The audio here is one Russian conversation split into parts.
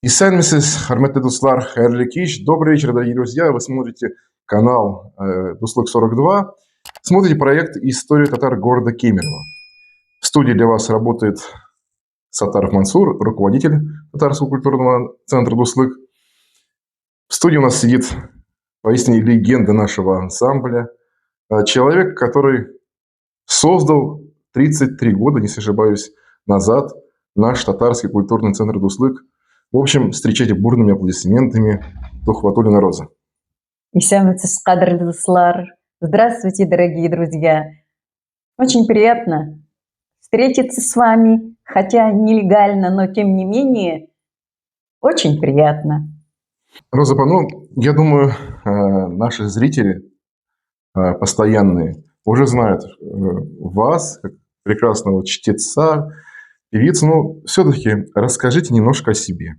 Исәнмесез, хөрмәтле дуслар, хәерле кич. Добрый вечер, дорогие друзья. Вы смотрите канал Дуслык 42. Смотрите проект «История татар города Кемерово». В студии для вас работает Саттаров Мансур, руководитель Татарского культурного центра «Дуслык». В студии у нас сидит поистине легенда нашего ансамбля. Человек, который создал 33 года, не ошибаюсь, назад наш Татарский культурный центр «Дуслык». В общем, встречайте бурными аплодисментами Тухватуллина Роза. Здравствуйте, дорогие друзья. Очень приятно встретиться с вами, хотя нелегально, но тем не менее очень приятно. Роза, я думаю, наши зрители постоянные уже знают вас, как прекрасного чтеца, певицу, но все-таки расскажите немножко о себе.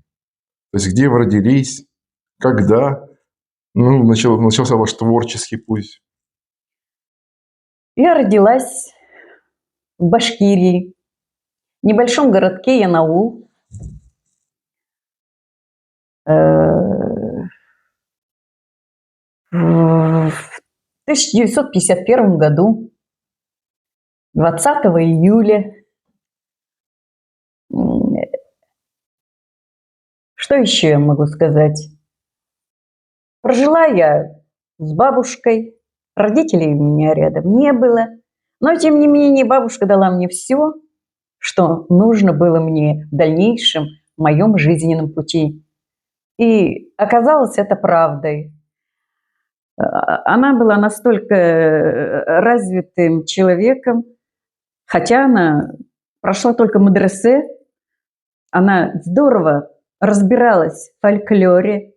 То есть, где вы родились, когда начался ваш творческий путь? Я родилась в Башкирии, в небольшом городке Янаул. В 1951 году, 20 июля. Что еще я могу сказать? Прожила я с бабушкой, родителей у меня рядом не было, но тем не менее бабушка дала мне все, что нужно было мне в дальнейшем в моем жизненном пути. И оказалось это правдой. Она была настолько развитым человеком, хотя она прошла только медресе, она здорово разбиралась в фольклоре,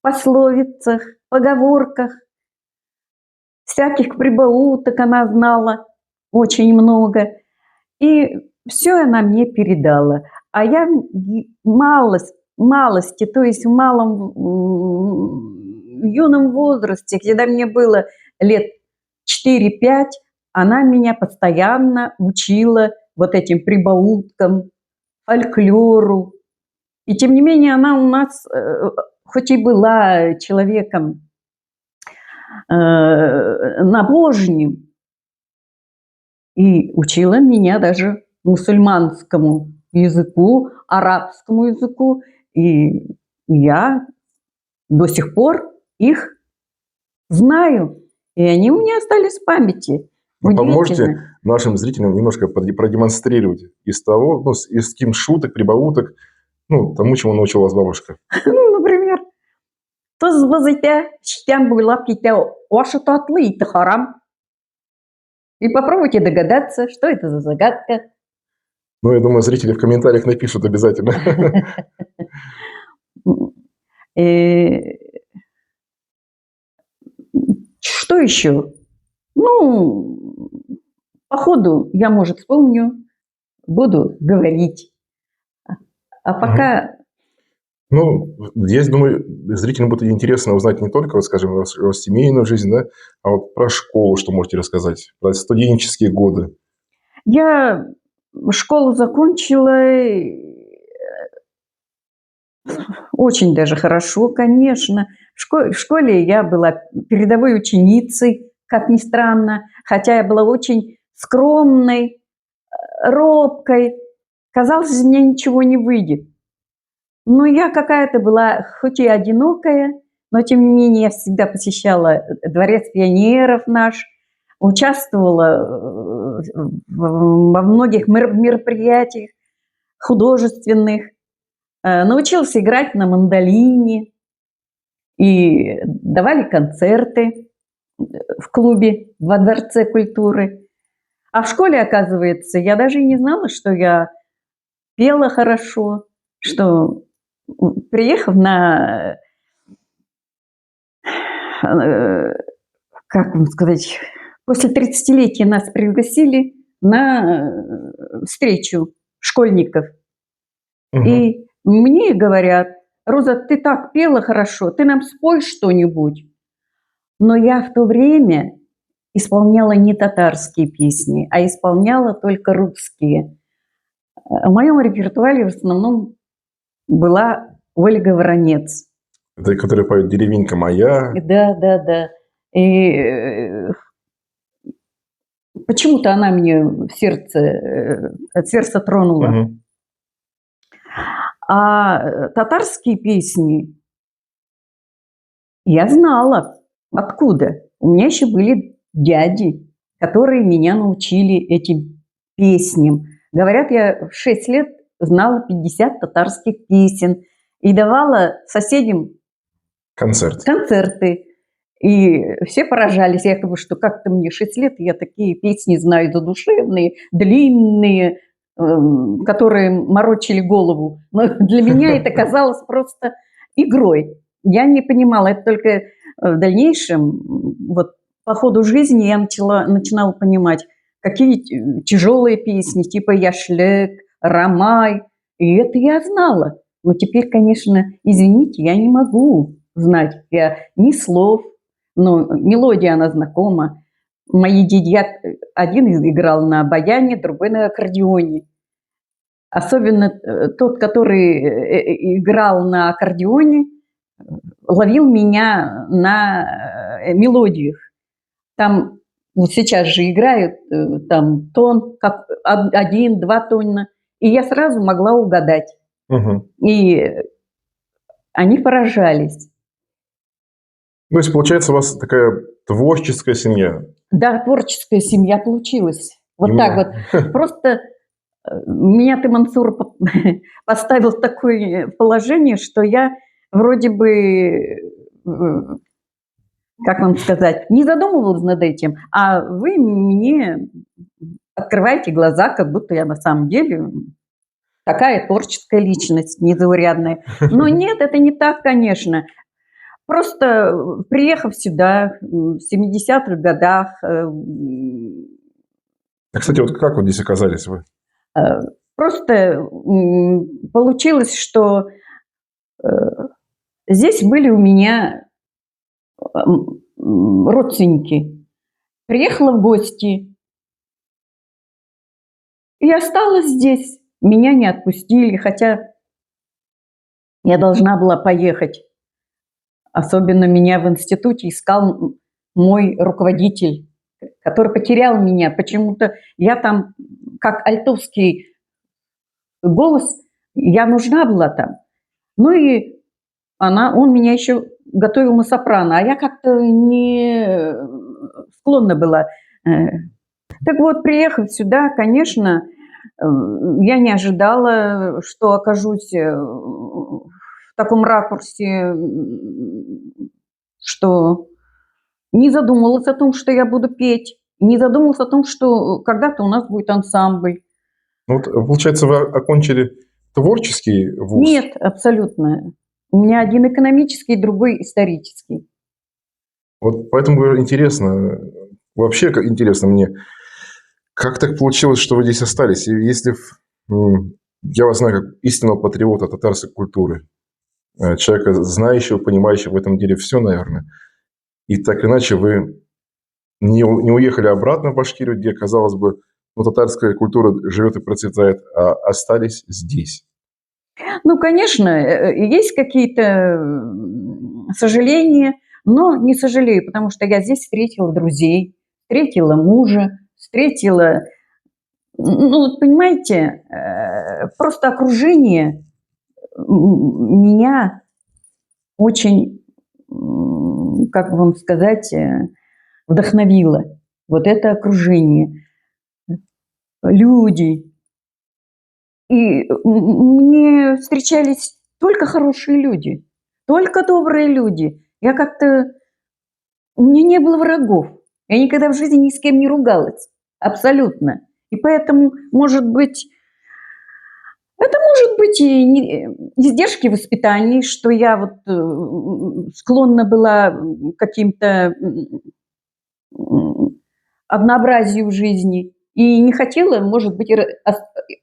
пословицах, поговорках, всяких прибауток она знала очень много. И все она мне передала. А я малости, то есть в малом юном возрасте, когда мне было лет 4-5, она меня постоянно учила вот этим прибауткам, фольклору. И тем не менее она у нас, хоть и была человеком набожным, и учила меня даже мусульманскому языку, арабскому языку. И я до сих пор их знаю. И они у меня остались в памяти. Вы поможете нашим зрителям немножко продемонстрировать из того, из каких шуток, прибауток, тому, чему научила вас бабушка? Например, «Тоз вазыте, штям буйлап ките, ваши татлы и харам». И попробуйте догадаться, что это за загадка. Я думаю, зрители в комментариях напишут обязательно. Что еще? По ходу я, может, вспомню, буду говорить. А пока... Я думаю, зрителям будет интересно узнать не только, скажем, о семейную жизнь, да, а вот про школу, что можете рассказать, про студенческие годы. Я школу закончила очень даже хорошо, конечно. В школе я была передовой ученицей, как ни странно, хотя я была очень скромной, робкой. Казалось, из меня ничего не выйдет. Но я какая-то была, хоть и одинокая, но тем не менее я всегда посещала дворец пионеров наш, участвовала во многих мероприятиях художественных, научилась играть на мандолине и давали концерты в клубе во Дворце культуры. А в школе, оказывается, я даже и не знала, что я пела хорошо, что, приехав на, как вам сказать, после 30-летия нас пригласили на встречу школьников. Угу. И мне говорят: «Роза, ты так пела хорошо, ты нам спой что-нибудь». Но я в то время исполняла не татарские песни, а исполняла только русские. В моем репертуаре в основном была Ольга Воронец. Это которые поют «Деревенька моя». Да, да, да. И почему-то она мне от сердца тронула. Мгм. А татарские песни я знала. Откуда? У меня еще были дяди, которые меня научили этим песням. Говорят, я в 6 лет знала 50 татарских песен и давала соседям Концерт. концерты. И все поражались, якобы, что как-то мне 6 лет, я такие песни знаю задушевные, длинные, которые морочили голову. Но для меня это казалось просто игрой. Я не понимала, это только в дальнейшем, вот по ходу жизни я начинала понимать, какие тяжелые песни, типа «Яшлек», «Рамай», и это я знала. Но теперь, конечно, извините, я не могу знать я ни слов, но мелодия, она знакома. Мои дядя, один играл на баяне, другой на аккордеоне. Особенно тот, который играл на аккордеоне, ловил меня на мелодиях. Там вот сейчас же играют там тон, как 1-2 тона, и я сразу могла угадать. Мгм. И они поражались. То есть, получается, у вас такая творческая семья. Да, творческая семья получилась. Вот так вот. Именно. Просто меня ты, Мансур, поставил в такое положение, что я вроде бы, как вам сказать, не задумывалась над этим, а вы мне открываете глаза, как будто я на самом деле такая творческая личность незаурядная. Но нет, это не так, конечно. Просто приехав сюда в 70-х годах, А, кстати, вот как вот здесь оказались вы? просто получилось, что здесь были у меня родственники. Приехала в гости и осталась здесь. Меня не отпустили, хотя я должна была поехать. Особенно меня в институте искал мой руководитель, который потерял меня. Почему-то я там, как альтовский голос, я нужна была там. Ну и он меня еще готовил на сопрано, а я как-то не склонна была. Так вот, приехав сюда, конечно, я не ожидала, что окажусь в таком ракурсе, что не задумывалась о том, что я буду петь, не задумывалась о том, что когда-то у нас будет ансамбль. Ну, вот, получается, вы окончили творческий вуз? Нет, абсолютно. У меня один экономический, другой исторический. Вот поэтому говорю, интересно, вообще интересно мне, как так получилось, что вы здесь остались? И если я вас знаю как истинного патриота татарской культуры, человека, знающего, понимающего в этом деле все, наверное, и так или иначе вы не уехали обратно в Башкирию, где, казалось бы, ну, татарская культура живет и процветает, а остались здесь. Ну, конечно, есть какие-то сожаления, но не сожалею, потому что я здесь встретила друзей, встретила мужа, встретила... Ну, вот понимаете, просто окружение меня очень, как вам сказать, вдохновило. Вот это окружение, люди. И мне встречались только хорошие люди, только добрые люди. Я как-то... У меня не было врагов. Я никогда в жизни ни с кем не ругалась. Абсолютно. И поэтому, может быть, это может быть и издержки воспитания, что я вот склонна была к каким-то однообразию в жизни. И не хотела, может быть,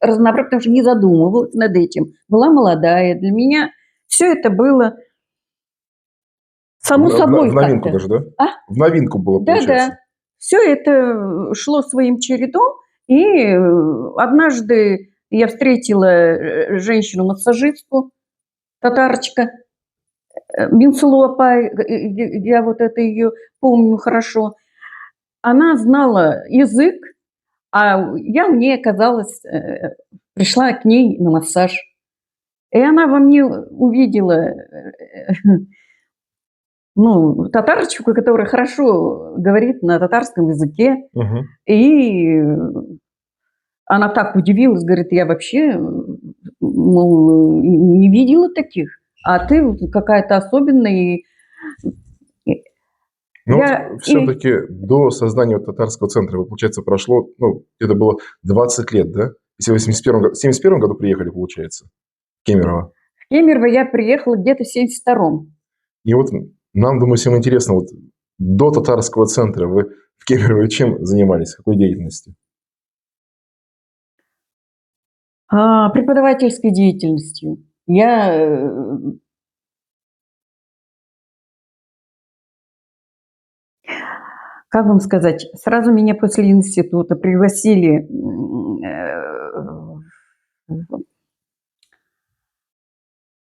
разнообразить, потому что не задумывалась над этим. Была молодая. Для меня все это было само собой В новинку как-то. даже, да? А? В новинку было, Да-да. получается. Все это шло своим чередом. И однажды я встретила женщину-массажистку, татарочка, Минсулу-апай, я вот это ее помню хорошо. Она знала язык, а я, мне казалось, пришла к ней на массаж. И она во мне увидела, ну, татарочку, которая хорошо говорит на татарском языке. Мгм. И она так удивилась, говорит, я вообще, мол, не видела таких. А ты вот какая-то особенная. И Но я вот все-таки до создания вот татарского центра, получается, прошло, ну, где-то было 20 лет, да? Если вы в 71 году приехали, получается, в Кемерово. в Кемерово я приехала где-то в 72-м. И вот нам, думаю, всем интересно, вот до татарского центра вы в Кемерово чем занимались, какой деятельностью? Преподавательской деятельностью. Я, как вам сказать, сразу меня после института пригласили в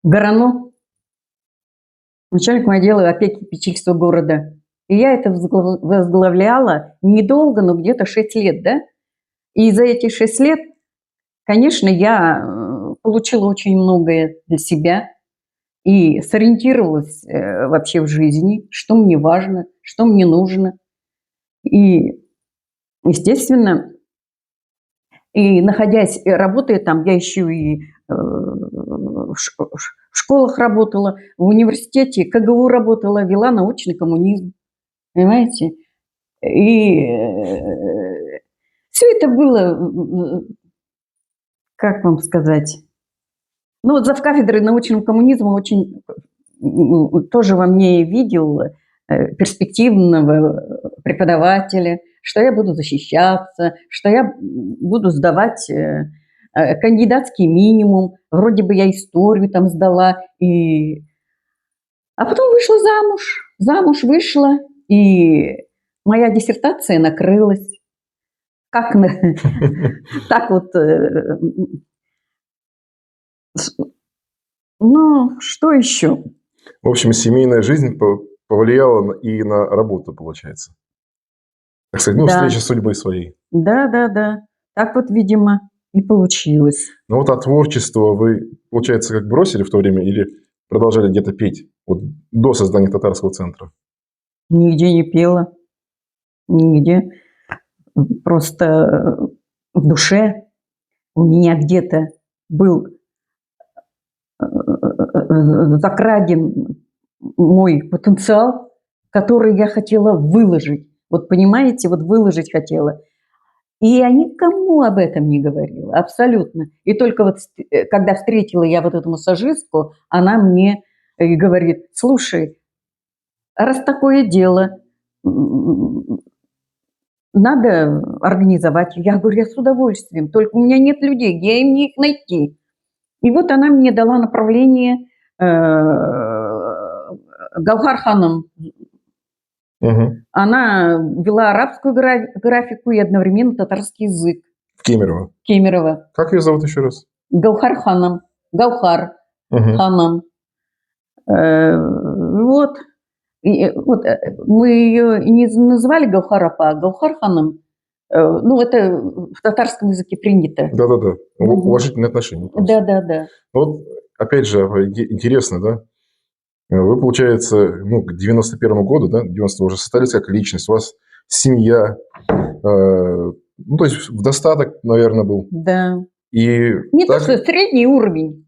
ГРАНО, начальником отдела опеки и попечительства города. И я это возглавляла недолго, но где-то 6 лет, да? И за эти 6 лет, конечно, я получила очень многое для себя и сориентировалась вообще в жизни, что мне важно, что мне нужно. И, естественно, и находясь, и работая там, я еще и в школах работала, в университете КГУ работала, вела научный коммунизм, понимаете? И все это было, как вам сказать, ну вот завкафедрой научного коммунизма очень тоже во мне видел перспективного преподавателя, что я буду защищаться, что я буду сдавать кандидатский минимум. Вроде бы я историю там сдала. А потом вышла замуж. Замуж вышла, и моя диссертация накрылась. Как так вот. Ну, что еще? В общем, семейная жизнь повлияла и на работу, получается. Так сказать, ну, Да, встреча с судьбой своей. да. Так вот, видимо, и получилось. Но вот творчество вы, получается, как бросили в то время или продолжали где-то петь вот до создания татарского центра? Нигде не пела, нигде. Просто в душе у меня где-то был закраден мой потенциал, который я хотела выложить. Вот понимаете, вот выложить хотела. И я никому об этом не говорила, абсолютно. И только вот когда встретила я вот эту массажистку, она мне говорит, слушай, раз такое дело, надо организовать. Я говорю, я с удовольствием, только у меня нет людей, где мне их найти? И вот она мне дала направление Гаухар ханым. Угу. Она вела арабскую графику и одновременно татарский язык. В Кемерово. Кемерово. Как ее зовут еще раз? Гаухар ханым. Гаухар ханым. Вот. Вот мы ее не называли Гаухар апа, а Гаухар ханым. Ну, это в татарском языке принято. Да-да-да. Уважительные отношения. Да. Вот, опять же, интересно, да? Вы, получается, ну, к 91 году, да, 90 уже состоялись как личность, у вас семья, ну, то есть в достаток, наверное, был. Да. И Не так, то, что средний уровень.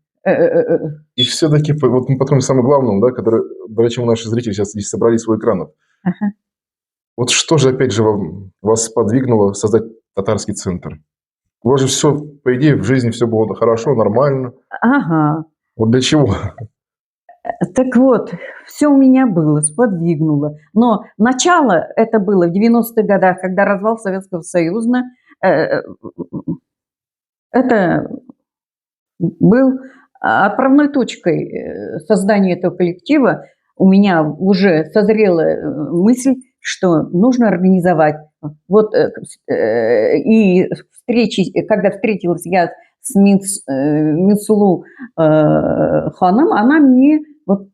и все-таки, вот мы подходим к самому главному, да, который, ради чего наши зрители сейчас здесь собрались у экранов. Ага. Вот что же, опять же, вас сподвигнуло создать татарский центр? У вас же все, по идее, в жизни все было хорошо, нормально. Ага. Вот для чего? Так вот, все у меня было, сподвигнуло. Но начало это было в 90-х годах, когда развал Советского Союза. Это был отправной точкой создания этого коллектива. У меня уже созрела мысль, что нужно организовать. Вот и встречи, когда встретилась я с Минсулу ханом, она мне вот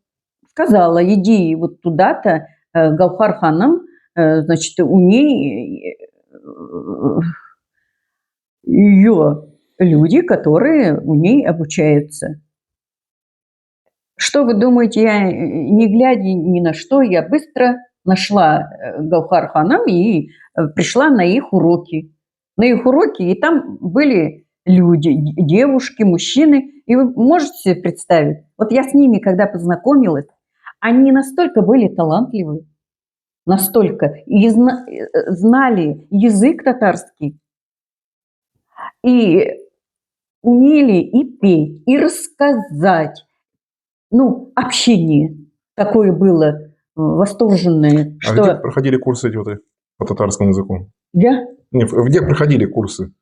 сказала, иди вот туда-то, Гаухар ханом, значит, у ней ее люди, которые у ней обучаются. Что вы думаете, я, не глядя ни на что, я быстро нашла Гаухар ханом и пришла на их уроки. На их уроки, и там были люди, девушки, мужчины. И вы можете себе представить, вот я с ними, когда познакомилась, они настолько были талантливы, настолько, и знали язык татарский, и умели и петь, и рассказать. Ну, общение такое было восторженное, А где что проходили курсы эти вот по татарскому языку? я Где проходили курсы?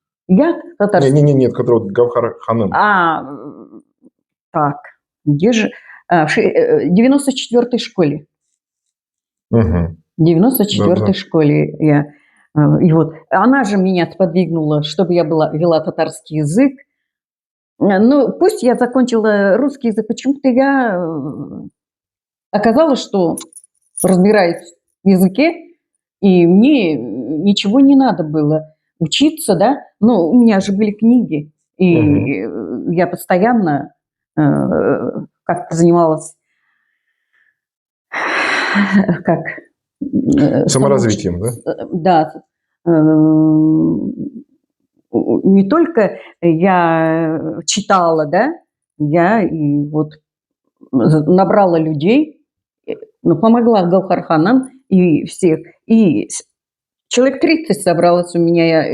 татарский. Нет, которые вот Гавхар ханым. Так, где же? В 94-й школе. Угу. В 94-й Да-да. школе я. И вот она же меня сподвигнула, чтобы я вела татарский язык. Ну, пусть я закончила русский язык, почему-то я оказалось, что разбираюсь в языке, и мне ничего не надо было учиться, да. Ну, у меня же были книги, и я постоянно как-то занималась как Саморазвитием, да? Да. Не только я читала, да, я и вот набрала людей, ну, помогла Гаухар ханом и всех. И человек 30 собралось у меня.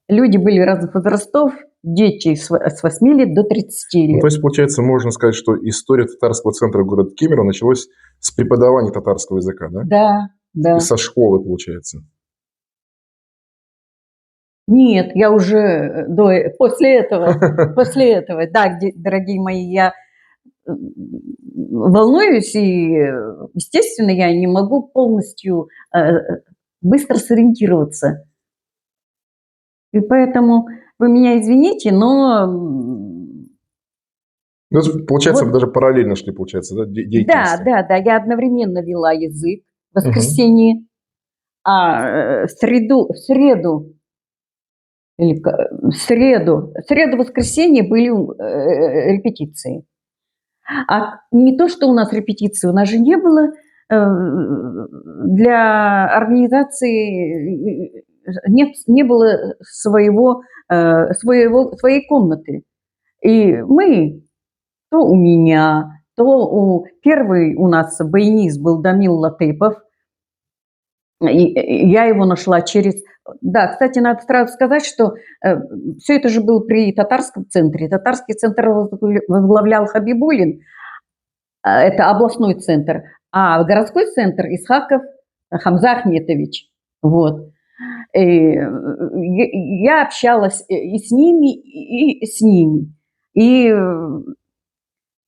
Люди были разных возрастов, дети с 8 лет до 30 Ну, лет. то есть, получается, можно сказать, что история татарского центра города Кемерово началась с преподавания татарского языка, да? Да, да. И со школы, получается. Нет, я уже после этого, да, дорогие мои, я волнуюсь, и, естественно, я не могу полностью быстро сориентироваться. И поэтому вы меня извините, но Ну, получается, вот, даже параллельно шли, получается, да, деятельности. да, я одновременно вела язык в воскресенье, а в среду, воскресенье были репетиции. А не то, что у нас репетиции, у нас же не было для организации, не было своей комнаты. И мы, то у меня, то первый у нас баянист был Дамил Латыпов. И я его нашла через... Да, кстати, надо сразу сказать, что все это же было при татарском центре. Татарский центр возглавлял Хабибулин, это областной центр, а городской центр Исхаков Хамза Ахметович. Вот. И я общалась и с ними, и с ними. И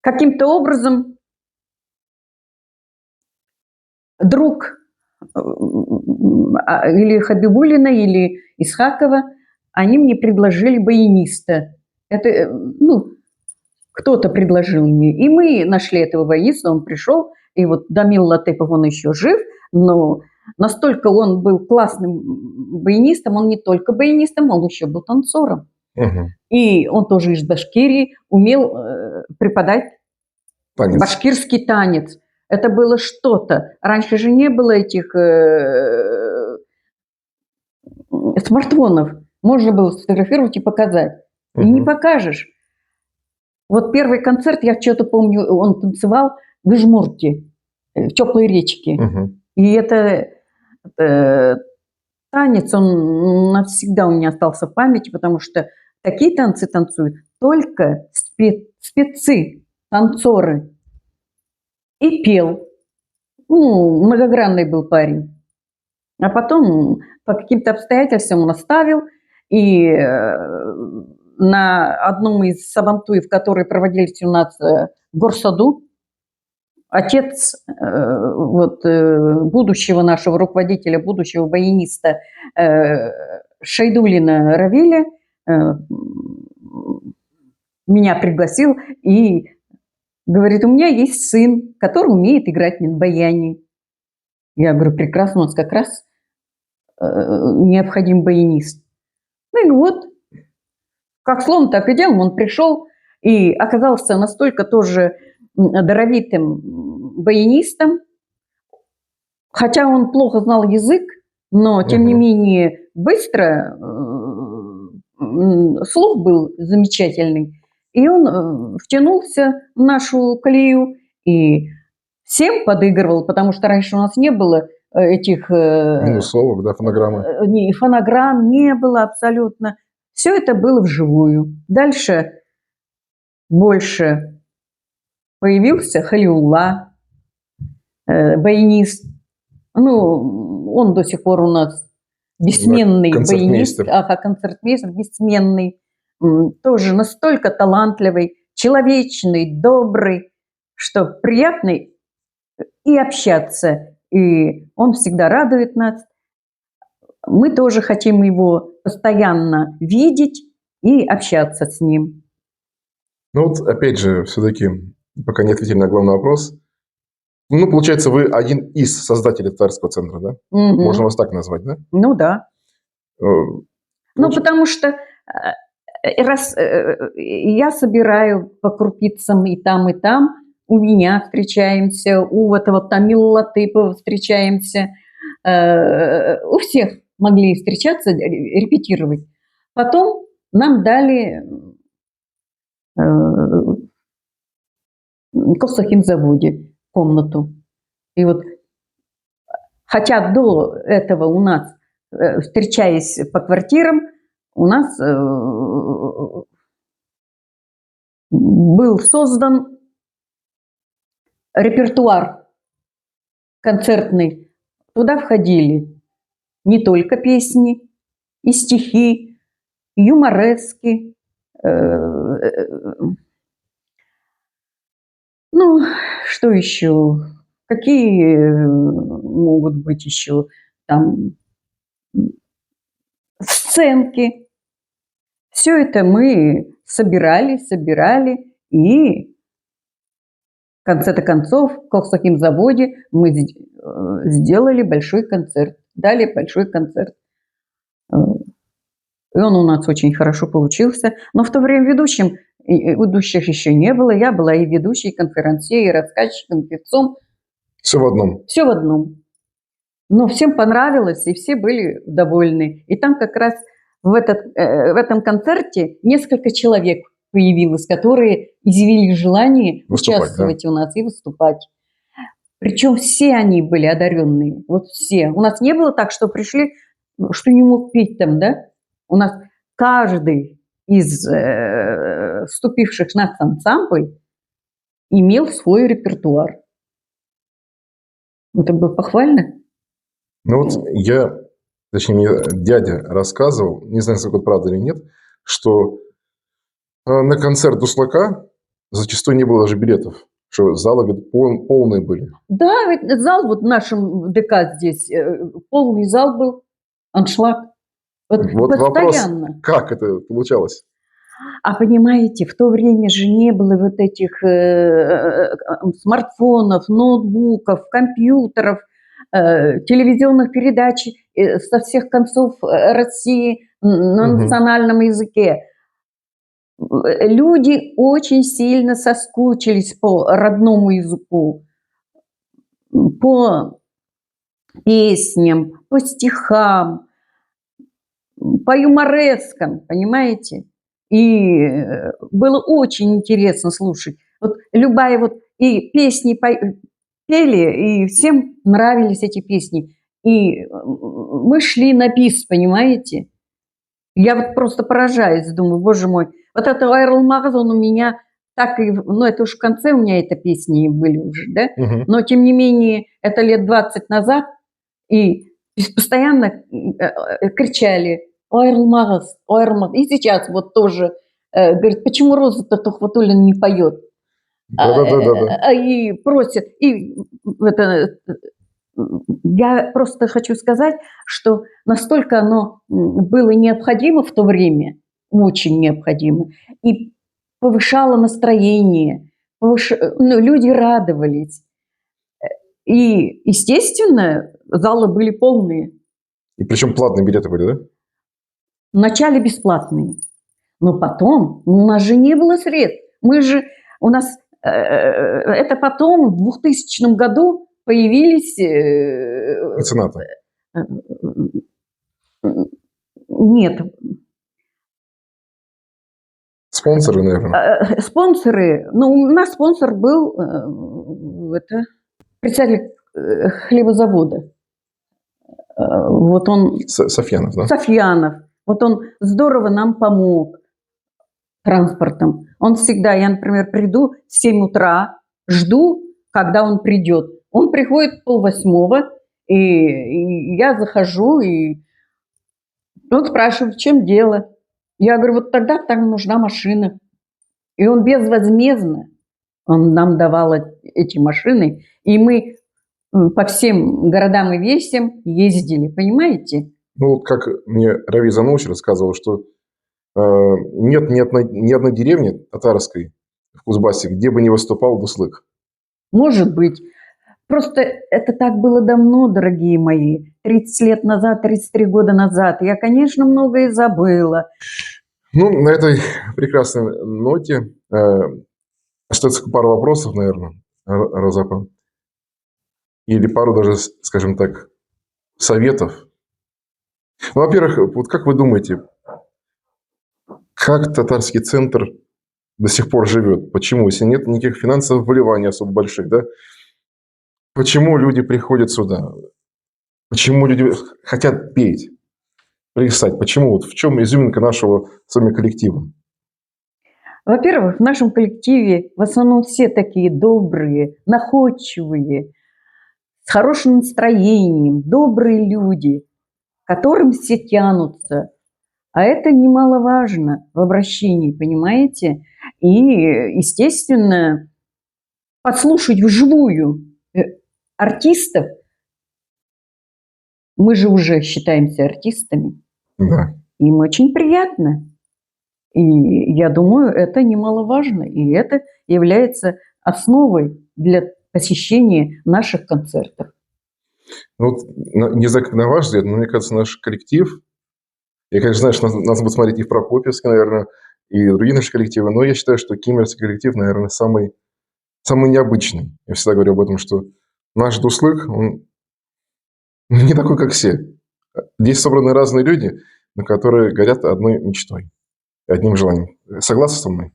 каким-то образом друг или Хабибулина, или Исхакова, они мне предложили баяниста. Это, ну, кто-то предложил мне. И мы нашли этого баяниста, он пришел, и вот Дамил Латыпов, он еще жив, но настолько он был классным баянистом, он не только баянистом, он еще был танцором. И он тоже из Башкирии умел преподать башкирский танец. Это было что-то. Раньше же не было этих смартфонов. Можно было сфотографировать и показать. И не покажешь. Вот первый концерт, я что-то помню, он танцевал в Ижмурте, в теплой речке. И это танец, он навсегда у меня остался в памяти, потому что такие танцы танцуют только спецы, танцоры. И пел. Ну, многогранный был парень. А потом по каким-то обстоятельствам он оставил, и на одном из сабантуев, которые проводились у нас в горсаду, отец будущего нашего руководителя, будущего баяниста Шайдулина Равиля меня пригласил и говорит, у меня есть сын, который умеет играть на баяне. Я говорю, прекрасно, у нас как раз необходим баянист. Ну и вот, как слон, так и делом, он пришел и оказался настолько тоже даровитым баянистом, хотя он плохо знал язык, но, тем не менее, быстро слух был замечательный. И он втянулся в нашу колею и всем подыгрывал, потому что раньше у нас не было этих... Минусовок, да, фонограммы. Фонограмм не было абсолютно. Все это было вживую. Дальше больше появился Халиулла, баянист. Ну, он до сих пор у нас бессменный баянист, концертмейстер бессменный. Тоже настолько талантливый, человечный, добрый, что приятно и общаться. И он всегда радует нас. Мы тоже хотим его постоянно видеть и общаться с ним. Ну вот, опять же, все-таки, пока не ответили на главный вопрос. Ну, получается, вы один из создателей татарского центра, да? Можно вас так назвать, да? Ну, да. Ну, потому что раз я собираю по крупицам и там, у меня встречаемся, у этого Тамила Латыпова встречаемся, у всех могли встречаться, репетировать. Потом нам дали в Косахимзаводе комнату. И вот, хотя до этого у нас, встречаясь по квартирам, у нас был создан репертуар концертный. Туда входили не только песни, и стихи, и юморески. Ну, что еще? Какие могут быть еще там сценки? Все это мы собирали, и в конце-то концов в Коксахимзаводе мы сделали большой концерт, дали большой концерт. И он у нас очень хорошо получился. Но в то время ведущих еще не было. Я была и ведущей, и конферансье, и рассказчиком, и певцом. Все в одном. Все в одном. Но всем понравилось, и все были довольны. И там как раз в этом концерте несколько человек появилось, которые изъявили желание участвовать у нас и выступать. Причем все они были одаренные. Вот все. У нас не было так, что пришли, что не мог петь там, да? У нас каждый из вступивших в наш ансамбль имел свой репертуар. Это было похвально. Ну вот точнее, мне дядя рассказывал, не знаю, насколько это правда или нет, что на концерт Дуслака зачастую не было даже билетов, что залы полные были. Да, ведь зал вот в нашем ДК здесь, полный зал был, аншлаг. Вот постоянно. Вопрос, как это получалось? А понимаете, в то время же не было вот этих смартфонов, ноутбуков, компьютеров, телевизионных передач со всех концов России на национальном языке. Люди очень сильно соскучились по родному языку, по песням, по стихам, по юморескам, понимаете? И было очень интересно слушать. Вот любая вот и песни пели, и всем нравились эти песни. И мы шли на бис, понимаете? Я вот просто поражаюсь, думаю, боже мой. Вот это Айрл Магазон у меня так и... Ну, это уж в конце у меня это песни были уже, да? Но, тем не менее, это лет 20 назад. И постоянно кричали «Айрл Магаз, Айрл Магаз». И сейчас вот тоже говорит, почему Роза-то Тухватуллина не поет? Да. И просят. И я просто хочу сказать, что настолько оно было необходимо в то время, очень необходимо. И повышало настроение, ну, люди радовались. И, естественно, залы были полные. И причем платные билеты были, да? Вначале бесплатные, но потом, ну, у нас же не было средств. У нас, это потом, в 2000 году появились... Меценаты. Нет. Спонсоры, наверное. Спонсоры, ну, у нас спонсор был председатель хлебозавода. Вот он... Софьянов, да? Софьянов. Вот он здорово нам помог транспортом. Он всегда, я, например, приду в 7 утра, жду, когда он придет. Он приходит в 7:30, и я захожу, и он спрашивает, в чем дело. Я говорю, вот тогда там нужна машина. И он безвозмездно, он нам давал эти машины, и мы по всем городам и весям ездили, понимаете? Ну, вот как мне Равиль Замович рассказывал, что нет ни одной деревни татарской в Кузбассе, где бы не выступал Дуслык. Может быть. Просто это так было давно, дорогие мои. 30 лет назад, 33 года назад. Я, конечно, многое забыла. Ну, на этой прекрасной ноте остается пару вопросов, наверное, Розапа. Или пару даже, скажем так, советов. Ну, во-первых, вот как вы думаете, как татарский центр до сих пор живет? Почему? Если нет никаких финансовых вливаний особо больших, да? Почему люди приходят сюда? Почему люди хотят петь, плясать? Почему? Вот в чем изюминка нашего с вами коллектива? Во-первых, в нашем коллективе в основном все такие добрые, находчивые, с хорошим настроением, добрые люди, к которым все тянутся. А это немаловажно в обращении, понимаете? И, естественно, послушать вживую артистов, мы же уже считаемся артистами, Да. им очень приятно. И я думаю, это немаловажно, и это является основой для посещения наших концертов. Ну, вот, не знаю, как на ваш взгляд, но мне кажется, наш коллектив, я, конечно, знаю, что нас будут смотреть и в Прокопьевске, наверное, и другие наши коллективы, но я считаю, что кемеровский коллектив, наверное, самый необычный. Я всегда говорю об этом, что наш Дуслык, он не такой, как все. Здесь собраны разные люди, но которые горят одной мечтой, одним желанием. Согласны со мной?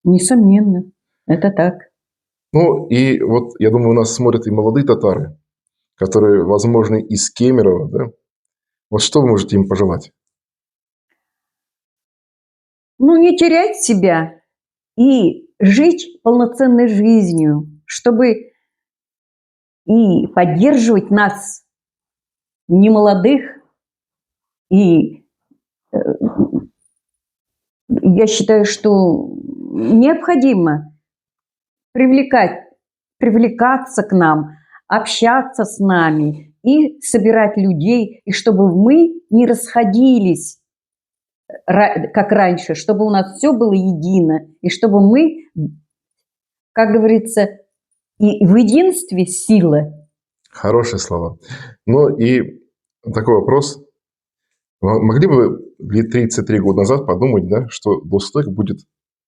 Несомненно, это так. Ну, и вот, я думаю, у нас смотрят и молодые татары, которые, возможно, из Кемерово, да? Вот что вы можете им пожелать? Ну, не терять себя и жить полноценной жизнью, чтобы и поддерживать нас, немолодых, и я считаю, что необходимо привлекаться к нам, общаться с нами и собирать людей, и чтобы мы не расходились, как раньше, чтобы у нас все было едино, и чтобы мы, как говорится, и в единстве сила. Хорошие слова. Ну и такой вопрос. Могли бы вы 33 года назад подумать, да, что Дуслык будет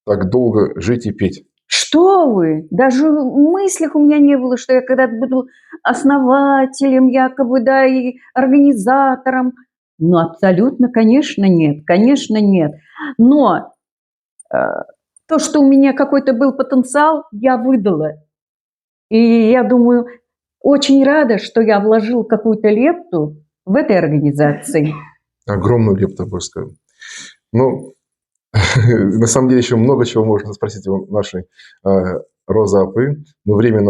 так долго жить и петь? Что вы? Даже в мыслях у меня не было, что я когда-то буду основателем, якобы, да, и организатором. Ну, абсолютно, конечно, нет. Конечно, нет. Но то, что у меня какой-то был потенциал, я выдала. И я думаю, очень рада, что я вложил какую-то лепту в этой организации. Огромную лепту, я бы сказал. Ну, на самом деле, еще много чего можно спросить у нашей Розы Апы, но время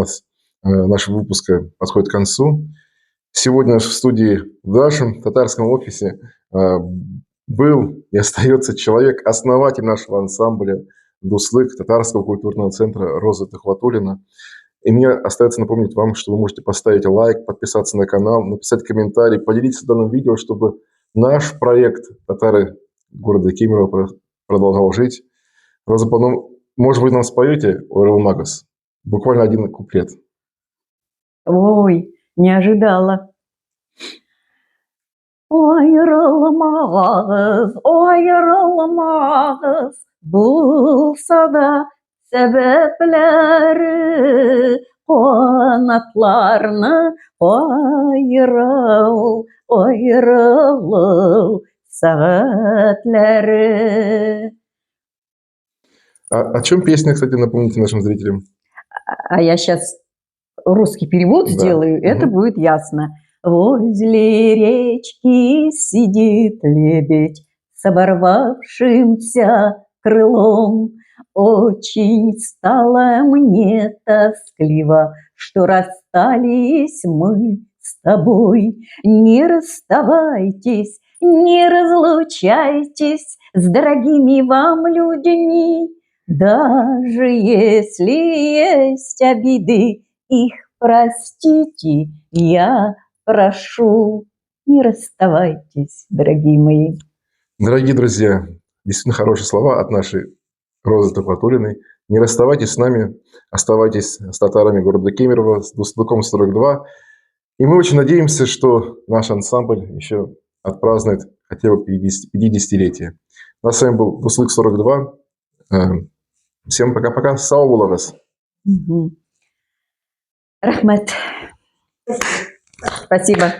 нашего выпуска подходит к концу. Сегодня в студии в нашем татарском офисе был и остается человек, основатель нашего ансамбля «Дуслык», татарского культурного центра Роза Тухватуллина. И мне остается напомнить вам, что вы можете поставить лайк, подписаться на канал, написать комментарий, поделиться данным видео, чтобы наш проект «Татары города Кемерово продолжал жить. Роза, ну, может быть, нам споете «Орел Магас»? Буквально один куплет. Ой, не ожидала. Ayrılmaz bulsa da sebepleri kanatlarını ayrıl saatleri. О чем песня, кстати, напомните нашим зрителям? А я сейчас русский перевод Да. сделаю, это Мгм. будет ясно. Возле речки сидит лебедь с оборвавшимся крылом. Очень стало мне тоскливо, что расстались мы с тобой. Не расставайтесь, не разлучайтесь с дорогими вам людьми. Даже если есть обиды, их простите, я прошу. Не расставайтесь, дорогие мои. Дорогие друзья, действительно хорошие слова от нашей Розы Топотулиной. Не расставайтесь с нами, оставайтесь с татарами города Кемерово, с Дуслуком 42. И мы очень надеемся, что наш ансамбль еще отпразднует хотя бы 50-летие. У нас с вами был Дуслык 42. Всем пока-пока. Сау булавыз. Рахмет. Спасибо.